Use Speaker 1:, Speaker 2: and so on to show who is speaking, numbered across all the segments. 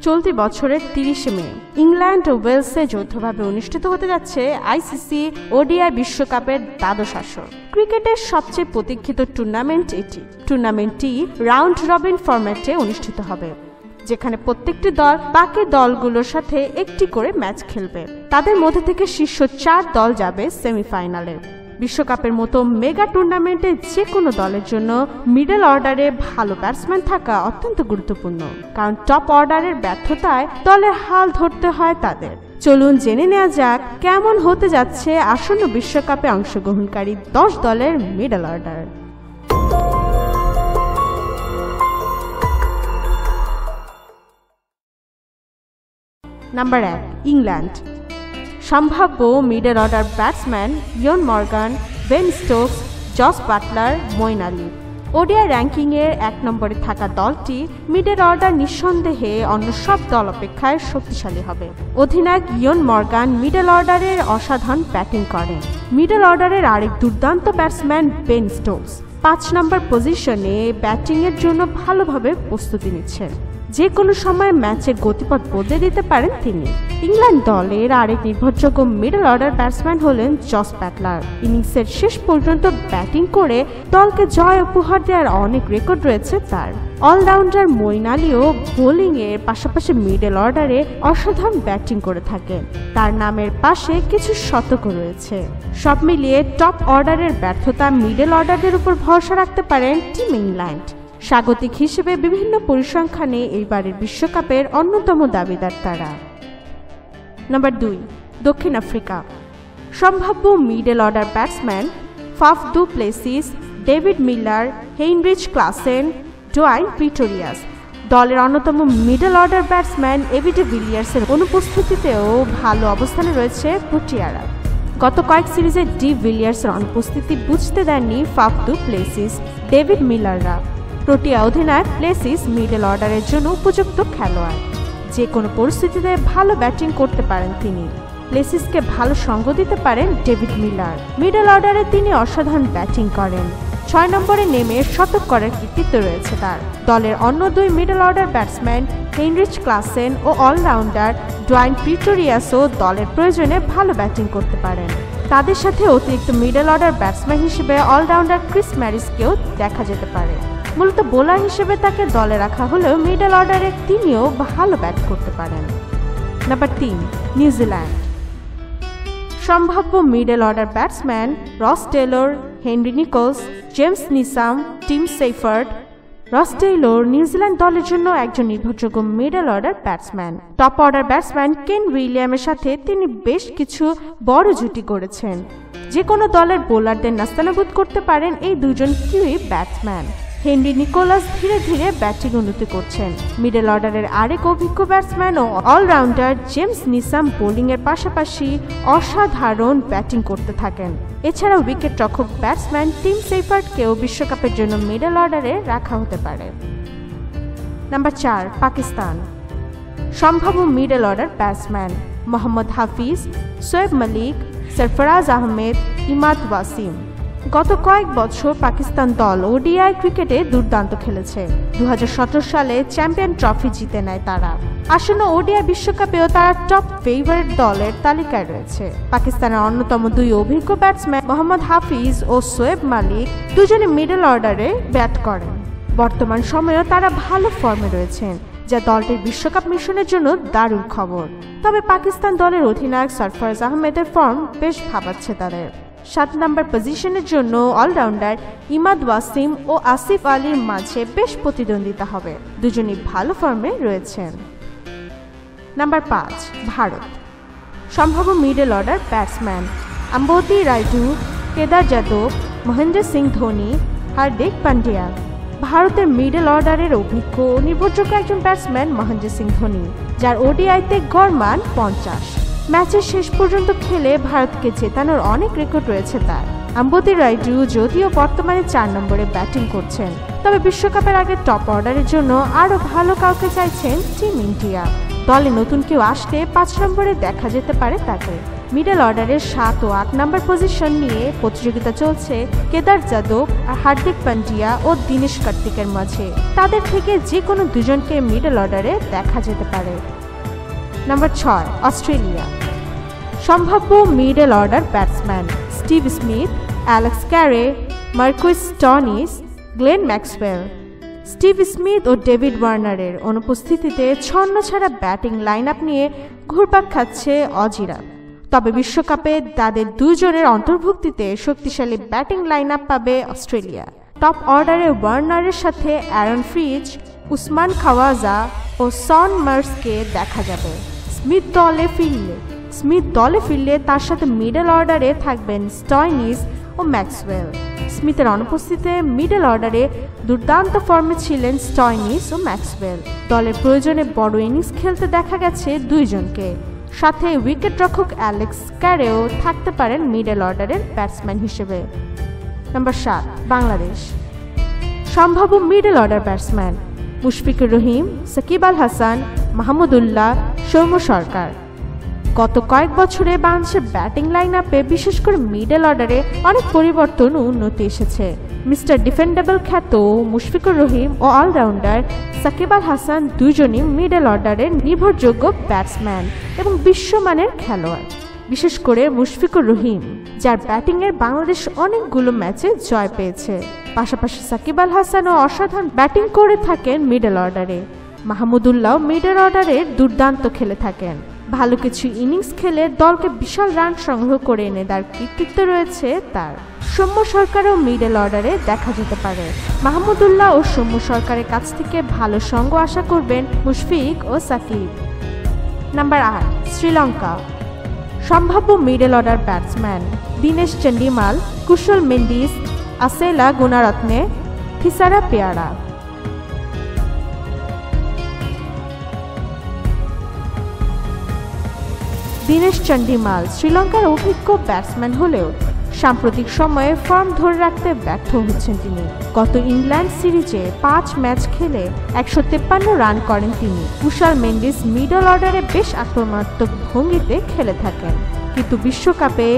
Speaker 1: চলতি বছরের 30 মে ইংল্যান্ড ও ওয়েলসে যৌথভাবে অনুষ্ঠিত হতে যাচ্ছে আইসিসি ওডিআই বিশ্বকাপের দ্বাদশ আসর। ক্রিকেটের সবচেয়ে প্রতীক্ষিত টুর্নামেন্ট এটি। টুর্নামেন্টটি রাউন্ড রবিন ফরম্যাটে অনুষ্ঠিত হবে, যেখানে প্রত্যেকটি দল বাকি দলগুলোর সাথে একটি করে ম্যাচ খেলবে। তাদের মধ্যে থেকে শীর্ষ 4 দল যাবে সেমিফাইনালে। বিশ্বকাপের মতো মেগা টুর্নামেন্টে যে কোনো দলের জন্য মিডল অর্ডারে ভালো ব্যাটসম্যান থাকা অত্যন্ত গুরুত্বপূর্ণ, কারণ টপ অর্ডারের ব্যর্থতায় দলের হাল ধরতে হয় তাদের। চলুন জেনে নেওয়া যাক কেমন হতে যাচ্ছে আসন্ন বিশ্বকাপে অংশগ্রহণকারী 10 দলের মিডল অর্ডার। Number 1, England. সম্ভাব্য middle order batsman Eoin Morgan, Ben Stokes, Jos Buttler, Moeen Ali. ODI র্যাঙ্কিংয়ের 1 নম্বরে থাকা দলটি মিডল অর্ডার নিঃসন্দেহে অন্য সব দল অপেক্ষায় শক্তিশালী হবে। অধিনায়ক ইয়ন মর্গান মিডল অর্ডারের অসাধারণ ব্যাটিং করেন। মিডল অর্ডারের আরেক দুর্দান্ত ব্যাটসম্যান বেন স্টোকস 5 নম্বর পজিশনে ব্যাটিংয়ের জন্য ভালোভাবে প্রস্তুতি নিচ্ছেন। যে কোনো সময় ম্যাচের গতিপথ বদলে দিতে পারেন তিনি। ইংল্যান্ড দলের আরেক নির্ভরযোগ্য মিডল অর্ডার ব্যাটসম্যান হলেন জস বাটলার। ইনিংসের শেষ পর্যন্ত ব্যাটিং করে দলকে জয় উপহার দেওয়ার অনেক রেকর্ড রয়েছে তার। অলরাউন্ডার মঈন আলীও বোলিংয়ের পাশাপাশি মিডল অর্ডারে অসাধারণ ব্যাটিং করে থাকেন। তার নামের পাশে কিছু শতকও রয়েছে। সব মিলিয়ে টপ অর্ডারের ব্যর্থতা মিডল অর্ডারের উপর ভরসা রাখতে পারেন টিম ইংল্যান্ড। স্বাগতিক হিসেবে বিভিন্ন পরিসংখ্যানে এইবারের বিশ্বকাপের অন্যতম দাবিদার তারা। নাম্বার 2, দক্ষিণ আফ্রিকা। সম্ভাব্য middle order batsman Faf du Plessis, David Miller, Heinrich Klaasen, Dwaine Pretorius. দলের অন্যতম middle order batsman AB de ভিলিয়ার্সের অনুপস্থিতিতেও ভালো অবস্থানে রয়েছে প্রোটিয়ারা। গত কয়েক সিরিজে ডি ভিলিয়ার্সের অনুপস্থিতি বুঝতে দেননি Faf du Plessis, David মিলাররা। Protea অধিনায়ক প্লেসিস মিডল অর্ডারের জন্য উপযুক্ত খেলোয়াড়। যে কোনো পরিস্থিতিতে ভালো ব্যাটিং করতে পারেন তিনি। প্লেসিসকে ভালো সঙ্গ দিতে পারেন ডেভিড মিলার। মিডল অর্ডারে তিনি অসাধারণ ব্যাটিং করেন। 6 নম্বরে নেমে শতক করার কৃতিত্ব রয়েছে তার। দলের অন্য 2 মিডল অর্ডার ব্যাটসম্যান হেইনরিচ ক্লাসেন ও অলরাউন্ডার ডোয়াইন প্রিটোরিয়াসও দলের প্রয়োজনে ভালো ব্যাটিং করতে পারেন। তাদের সাথে অতিরিক্ত মিডল অর্ডার ব্যাটসম্যান হিসেবে অলরাউন্ডার ক্রিস ম্যারিসকেও দেখা যেতে পারে। মূলত বোলার হিসেবে তাকে দলে রাখা হলেও মিডল অর্ডারে তিনিও ভালো ব্যাট করতে পারেন। Number 3, New Zealand. সম্ভাব্য middle order batsman Ross Taylor, Henry Nicholls, James Neesham, Tim Seifert. Ross Taylor New Zealand দলের জন্য একজন নির্ভরযোগ্য middle order batsman. Top order batsman Kane উইলিয়ামের সাথে তিনি বেশ কিছু বড় জুটি গড়েছেন। যে কোনো দলের বোলারদের নাস্তানাবুদ করতে পারেন এই দুজন কিউই ব্যাটসম্যান। হেনরি নিকোলাস ধীরে ধীরে ব্যাটিং উন্নতি করছেন। মিডল অর্ডারের আরেক অভিজ্ঞ ব্যাটসম্যান ও অলরাউন্ডার জেমস নিসাম বোলিংয়ের পাশাপাশি অসাধারণ ব্যাটিং করতে থাকেন। এছাড়াও উইকেট রক্ষক ব্যাটসম্যান টিম সেইফার্ডকেও বিশ্বকাপের জন্য মিডল অর্ডারে রাখা হতে পারে। নাম্বার 4, পাকিস্তান। সম্ভাব্য middle order batsman Mohammad Hafeez, Shoaib মালিক, সরফরাজ আহমেদ, ইমাদ ওয়াসিম। গত কয়েক বছর পাকিস্তান দল ওডিআই ক্রিকেটে দুর্দান্ত খেলেছে। 2017 সালে চ্যাম্পিয়ন ট্রফি জিতে নেয় তারা। আসন্ন ওডিআই বিশ্বকাপেও তারা টপ ফেভারিট দলের তালিকায় রয়েছে। পাকিস্তানের অন্যতম 2 অভিজ্ঞ ব্যাটসম্যান মোহাম্মদ হাফিজ ও শোয়েব মালিক দুজনে মিডল অর্ডারে ব্যাট করেন। বর্তমান সময়েও তারা ভালো ফর্মে রয়েছেন, যা দলটির বিশ্বকাপ মিশনের জন্য দারুণ খবর। তবে পাকিস্তান দলের অধিনায়ক সরফরাজ আহমেদের ফর্ম বেশ ভাবাচ্ছে তাদের। 7 নম্বর পজিশনের জন্য অলরাউন্ডার ইমাদ ওয়াসিম ও আসিফ আলীর মাঝে বেশ প্রতিদ্বন্দ্বিতা হবে। দুজনেই ভালো ফর্মে রয়েছেন। নাম্বার 5, ভারত। সম্ভাব্য middle order batsman Ambati Rayudu, Kedar যাদব, মহেন্দ্র সিং ধোনি, হার্দিক পান্ডিয়া। ভারতের মিডল অর্ডারের অভিজ্ঞ ও নির্ভরযোগ্য একজন ব্যাটসম্যান মহেন্দ্র সিং ধোনি, যার ওডিআইতে গড় মান 50। ম্যাচের শেষ পর্যন্ত খেলে ভারতকে জেতানোর অনেক রেকর্ড রয়েছে তার। আম্বতি রায়ডু যদিও বর্তমানে 4 নম্বরে ব্যাটিং করছেন, তবে বিশ্বকাপের আগে টপ অর্ডারের জন্য আরও ভালো কাউকে চাইছেন টিম ইন্ডিয়া। দলে নতুন কেউ আসলে 5 নম্বরে দেখা যেতে পারে তাকে। মিডল অর্ডারের 7 ও 8 নম্বর পজিশন নিয়ে প্রতিযোগিতা চলছে কেদার যাদব আর হার্দিক পান্ডিয়া ও দীনেশ কার্তিকের মাঝে। তাদের থেকে যে কোনো দুজনকে মিডল অর্ডারে দেখা যেতে পারে। Number 6, Australia. সম্ভাব্য middle order batsman Steve Smith, Alex Carey, Marcus Stoinis, Glenn Maxwell. Steve Smith ও ডেভিড ওয়ার্নারের অনুপস্থিতিতে ছন্নছাড়া ব্যাটিং লাইন আপ নিয়ে ঘুরপাক খাচ্ছে অজিরা। তবে বিশ্বকাপে তাদের দুজনের অন্তর্ভুক্তিতে শক্তিশালী ব্যাটিং লাইন আপ পাবে অস্ট্রেলিয়া। টপ অর্ডারে ওয়ার্নারের সাথে অ্যারন ফিঞ্চ, উসমান খাওয়াজা ও সন মার্সকে দেখা যাবে। স্মিথ দলে ফিরলে তার সাথে মিডল অর্ডারে থাকবেন স্টোনিস ও ম্যাক্সওয়েল। স্মিথের অনুপস্থিতিতে মিডল অর্ডারে দুর্দান্ত ফর্মে ছিলেন স্টোনিস ও ম্যাক্সওয়েল। দলের প্রয়োজনে বড় ইনিংস খেলতে দেখা গেছে দুইজনকে। সাথে উইকেট রক্ষক অ্যালেক্স ক্যারেও থাকতে পারেন মিডল অর্ডারের ব্যাটসম্যান হিসেবে। নাম্বার 7, বাংলাদেশ। সম্ভাব্য middle order batsman Mushfiqur Rahim, Shakib Al Hasan, Mahmudullah, Soumya সরকার। গত কয়েক বছরে বাংলাদেশের ব্যাটিং লাইন আপে বিশেষ করে মিডল অর্ডারে অনেক পরিবর্তন ও উন্নতি এসেছে। মিস্টার ডিফেন্ডেবল খ্যাত মুশফিকুর রহিম ও অলরাউন্ডার সাকিব আল হাসান দুজনই মিডল অর্ডারের নির্ভরযোগ্য ব্যাটসম্যান এবং বিশ্বমানের খেলোয়াড়। বিশেষ করে মুশফিকুর রহিম, যার ব্যাটিংয়ের বাংলাদেশ অনেকগুলো ম্যাচে জয় পেয়েছে। পাশাপাশি সাকিব আল হাসানও অসাধারণ ব্যাটিং করে থাকেন মিডল অর্ডারে। মাহমুদুল্লাহ মিডল অর্ডারে দুর্দান্ত খেলে থাকেন। ভালো কিছু ইনিংস খেলে দলকে বিশাল রান সংগ্রহ করে এনে দেওয়ার কৃতিত্ব রয়েছে তার। সৌম্য সরকারও মিডল অর্ডারে দেখা যেতে পারে। মাহমুদুল্লাহ ও সৌম্য সরকারের কাছ থেকে ভালো সঙ্গ আশা করবেন মুশফিক ও সাকিব। নাম্বার 8, শ্রীলঙ্কা। সম্ভাব্য মিডল অর্ডার ব্যাটসম্যান দীনেশ চন্ডিমাল, কুশল মেন্ডিস, আসেলা গুণারত্নে, থিসারা পেয়ারা। দীনেশ চন্ডিমাল শ্রীলঙ্কার অভিজ্ঞ ব্যাটসম্যান হলেও সাম্প্রতিক সময়ে ফর্ম ধরে রাখতে ব্যর্থ হচ্ছেন তিনি। গত ইংল্যান্ড সিরিজে 5 ম্যাচ খেলে 153 রান করেন তিনি। কুশল মেন্ডিস মিডল অর্ডারে বেশ আক্রমণাত্মক ভঙ্গিতে খেলে থাকেন, কিন্তু বিশ্বকাপে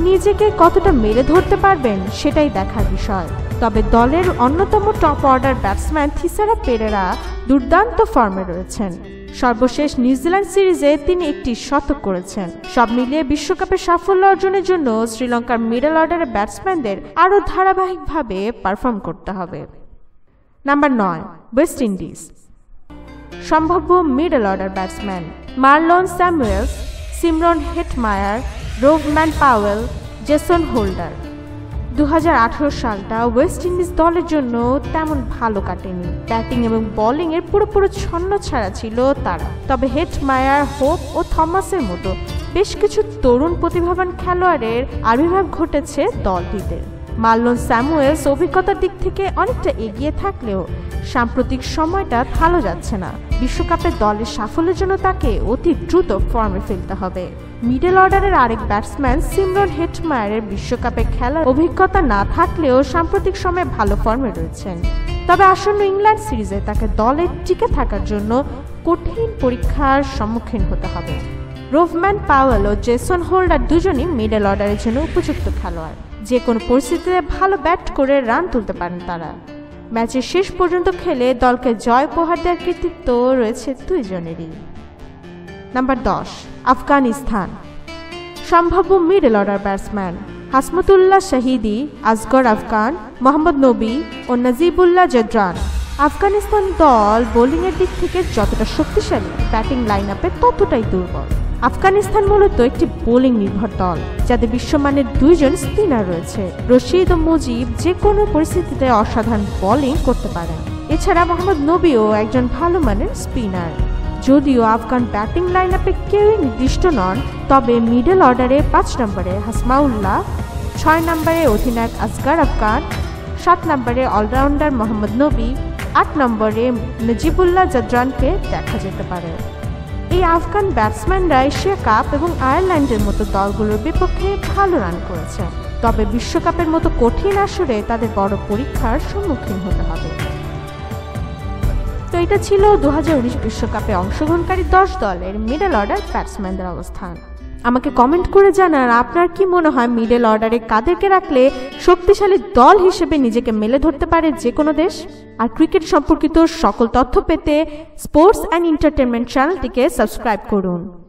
Speaker 1: নিজেকে কতটা মেরে ধরতে পারবেন সেটাই দেখার বিষয়। তবে দলের অন্যতম top order batsman Thisara Perera দুর্দান্ত ফর্মে রয়েছেন। সর্বশেষ নিউজিল্যান্ড সিরিজে তিনি একটি শতক করেছেন। সব মিলিয়ে বিশ্বকাপের সাফল্য অর্জনের জন্য শ্রীলঙ্কার মিডল অর্ডারের ব্যাটসম্যানদের আরও ধারাবাহিকভাবে পারফর্ম করতে হবে। Number 9, West Indies. সম্ভাব্য middle order batsman Marlon Samuels, Shimron Hetmyer, Rovman Powell, Jason Holder. 2018 সালটা ওয়েস্ট ইন্ডিজ দলের জন্য তেমন ভালো কাটেনি। ব্যাটিং এবং বোলিংয়ের পুরোপুরি ছন্নছাড়া ছিল তারা। তবে হেটমায়ার, হোপ ও থমাসের মতো বেশ কিছু তরুণ প্রতিভাবান খেলোয়াড়ের আবির্ভাব ঘটেছে দলটিতে। মার্লন স্যামুয়েলস অভিজ্ঞতার দিক থেকে অনেকটা এগিয়ে থাকলেও সাম্প্রতিক সময়টা ভালো যাচ্ছে না। বিশ্বকাপে দলের সাফল্যের জন্য তাকে অতি দ্রুত ফর্মে ফেলতে হবে। মিডল অর্ডারের আরেক ব্যাটসম্যান সিমরন হেটমায়ারের বিশ্বকাপে খেলার অভিজ্ঞতা না থাকলেও সাম্প্রতিক সময়ে ভালো ফর্মে রয়েছেন। তবে আসন্ন ইংল্যান্ড সিরিজে তাকে দলে টিকে থাকার জন্য কঠিন পরীক্ষার সম্মুখীন হতে হবে। রোভম্যান পাওয়েল ও জেসন হোল্ডার দুজনই মিডল অর্ডারের জন্য উপযুক্ত খেলোয়াড়। যে কোনো পরিস্থিতিতে ভালো ব্যাট করে রান তুলতে পারেন তারা। ম্যাচের শেষ পর্যন্ত খেলে দলকে জয় উপহার দেওয়ার কৃতিত্ব রয়েছে দুইজনেরই। নাম্বার 10, আফগানিস্তান। সম্ভাব্য middle order batsman Hashmatullah Shahidi, Asghar Afghan, Mohammad Nabi ও নাজিবুল্লাহ জদ্রান। আফগানিস্তান দল বোলিংয়ের দিক থেকে যতটা শক্তিশালী, ব্যাটিং লাইন আপে ততটাই দুর্বল। আফগানিস্তান মূলত একটি বোলিং নির্ভর দল, যাদের বিশ্বমানের দুইজন স্পিনার রয়েছে। রশিদ ও মুজিব যে কোনো পরিস্থিতিতে অসাধারণ বোলিং করতে পারেন। এছাড়া মোহাম্মদ নবীও একজন ভালো মানের স্পিনার। যদিও আফগান ব্যাটিং লাইন আপে কেউই নির্দিষ্ট নন, তবে মিডল অর্ডারে 5 নম্বরে হাসমাউল্লাহ, 6 নম্বরে অধিনায়ক আসগর আফগান, 7 নম্বরে অলরাউন্ডার মোহাম্মদ নবী, 8 নম্বরে নাজিবুল্লাহ জদ্রানকে দেখা যেতে পারে। এই আফগান ব্যাটসম্যানরা এশিয়া কাপ এবং আয়ারল্যান্ডের মতো দলগুলোর বিপক্ষে ভালো রান করেছে। তবে বিশ্বকাপের মতো কঠিন আসরে তাদের বড় পরীক্ষার সম্মুখীন হতে হবে। তো এটা ছিল 2019 বিশ্বকাপে অংশগ্রহণকারী 10 দলের মিডল অর্ডার ব্যাটসম্যানদের অবস্থান। আমাকে কমেন্ট করে জানান আপনার কি মনে হয় মিডল অর্ডারে কাদেরকে রাখলে শক্তিশালী দল হিসেবে নিজেকে মেলে ধরতে পারে যে কোনো দেশ। আর ক্রিকেট সম্পর্কিত সকল তথ্য পেতে স্পোর্টস অ্যান্ড এন্টারটেনমেন্ট চ্যানেলটিকে সাবস্ক্রাইব করুন।